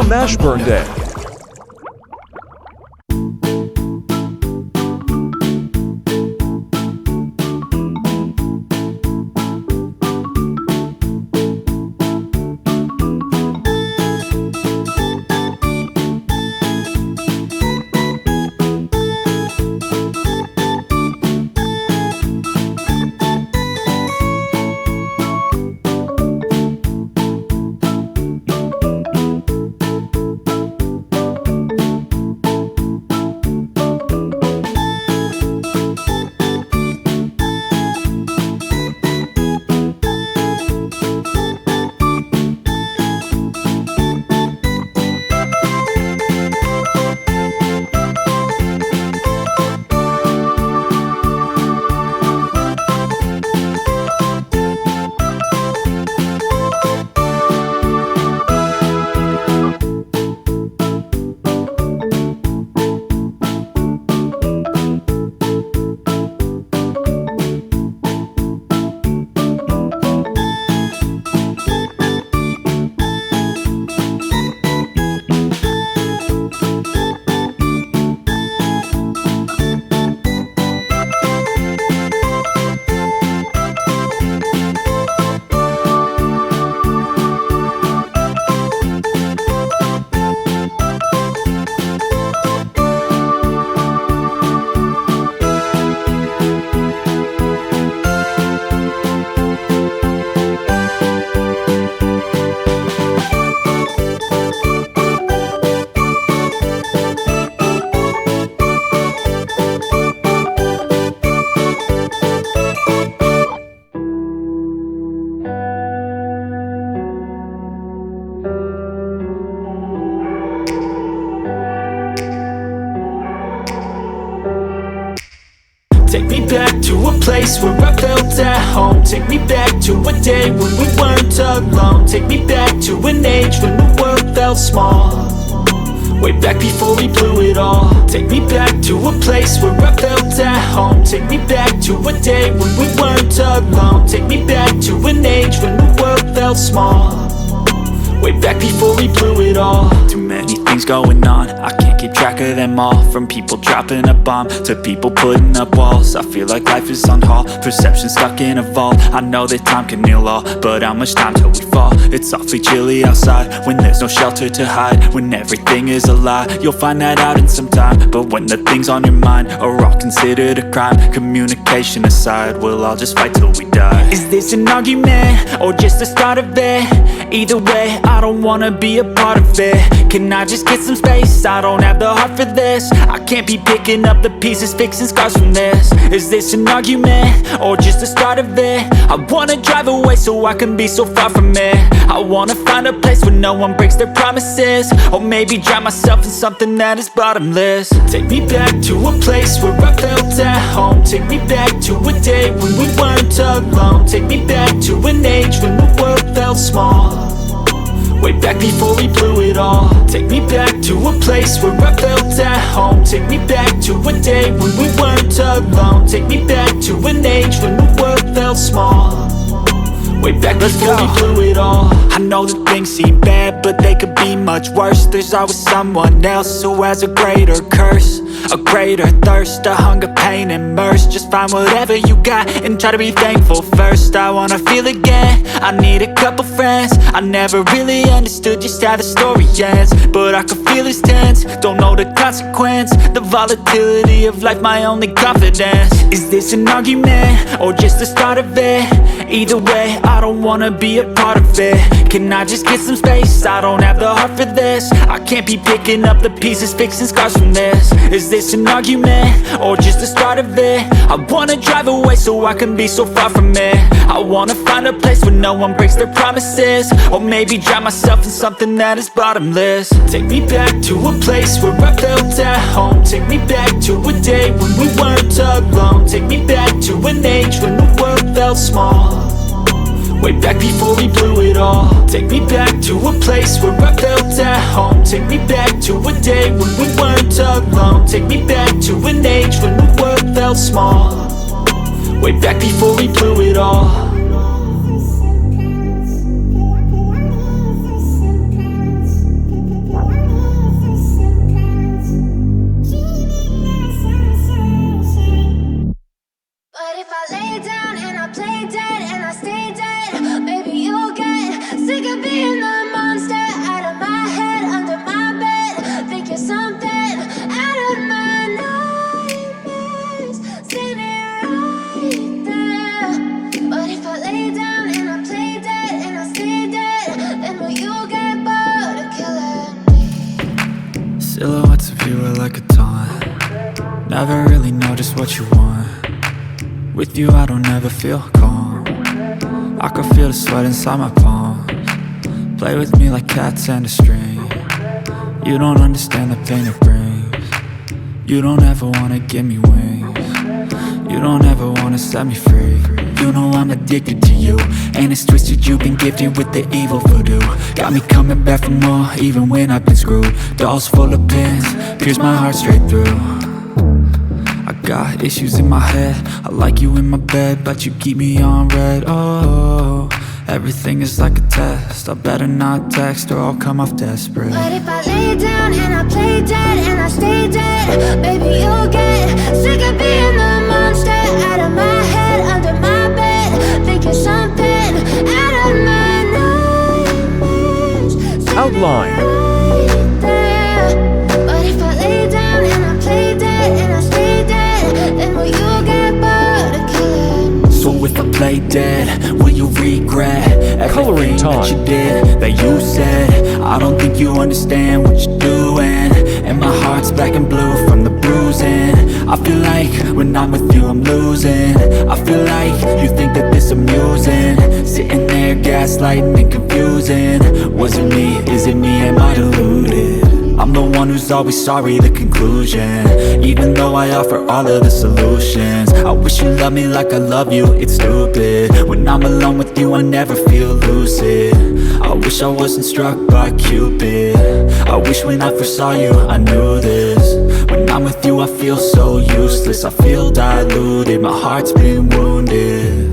Mashle Burnedead. Take me back to a place where I felt at home. Take me back to a day when we weren't alone. Take me back to an age when the world felt small, way back before we blew it all. Take me back to a place where I felt at home. Take me back to a day when we weren't alone. Take me back to an age when the world felt small, way back before we blew it all. Too many things going on, I can't keep track of them all. From people dropping a bomb to people putting up walls. I feel like life is on hold, perception stuck in a vault. I know that time can heal all, but how much time till we fall? It's awfully chilly outside when there's no shelter to hide. When everything is a lie, you'll find that out in some time. But when the things on your mind are all considered a crime, communication aside, we'll all just fight till we die. Is this an argument or just the start of it? Either way, I don't wanna be a part of it. Can I just get some space? I don't have the heart for this. I can't be picking up the pieces, fixing scars from this. Is this an argument or just the start of it? I wanna drive away so I can be so far from it. I wanna find a place where no one breaks their promises, or maybe drown myself in something that is bottomless. Take me back to a place where I felt at home. Take me back to a day when we weren't alone. Take me back to an age when the world felt small, way back before we blew it all. Take me back to a place where I felt at home. Take me back to a day when we weren't alone. Take me back to an age when the world felt small, way back before we blew it all. I know that things seem bad, but they could be much worse. There's always someone else who has a greater curse, a greater thirst, a hunger, pain, and mercy. Just find whatever you got and try to be thankful first. I wanna feel again, I need a couple friends. I never really understood just how the story ends, but I can feel it's tense, don't know the consequence. The volatility of life, my only confidence. Is this an argument or just the start of it? Either way, I don't wanna be a part of it. Can I just get some space? I don't have the heart for this. I can't be picking up the pieces, fixing scars from this. Is this an argument or just the start of it? I wanna drive away so I can be so far from it. I wanna find a place where no one breaks their promises, or maybe drown myself in something that is bottomless. Take me back to a place where I felt at home. Take me back to a day when we weren't alone. Take me back to an age when the world felt small, way back before we blew it all. Take me back to a place where I felt at home. Take me back to a day when we weren't alone. Take me back to an age when the world felt small, way back before we blew it all. never really know just what you want. With you I don't ever feel calm. I can feel the sweat inside my palms. Play with me like cats and a string. You don't understand the pain it brings. You don't ever wanna give me wings. You don't ever wanna set me free. You know I'm addicted to you, and it's twisted, you've been gifted with the evil voodoo. Got me coming back for more, even when I've been screwed. Dolls full of pins, pierce my heart straight through. I got issues in my head, I like you in my bed, but you keep me on red. Oh, everything is like a test, I better not text or I'll come off desperate. But if I lay down and I play dead and I stay dead, baby you'll get sick of being the monster out of my head, under my bed, thinking something out of my nightmares. Outline. Right there. But if I lay down and I play dead and I stay dead, then will you get bored of killing? So if I play dead, will you regret everything that you did, that you said? I don't think you understand what you're doing, and my heart's black and blue from the bruising. I feel like when I'm with you I'm losing. I feel like you think that this amusing, sitting there gaslighting and confusing. Was it me? Is it me? Am I deluded? I'm the one who's always sorry, the conclusion, even though I offer all of the solutions. I wish you loved me like I love you, it's stupid. When I'm alone with you I never feel lucid. I wish I wasn't struck by Cupid. I wish when I first saw you I knew this. When I'm with you I feel so useless, I feel diluted, my heart's been wounded.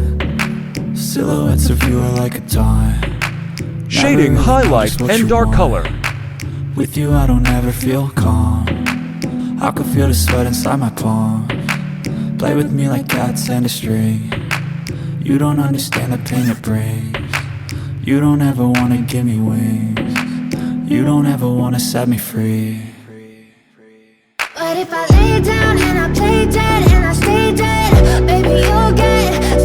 Silhouettes of you are like a taunt. Shading, highlight, and dark color. With you I don't ever feel calm. I can feel the sweat inside my palms. Play with me like cats and a string. You don't understand the pain it brings. You don't ever wanna give me wings. You don't ever wanna set me free. But if I lay down and I play dead and I stay dead, baby you'll get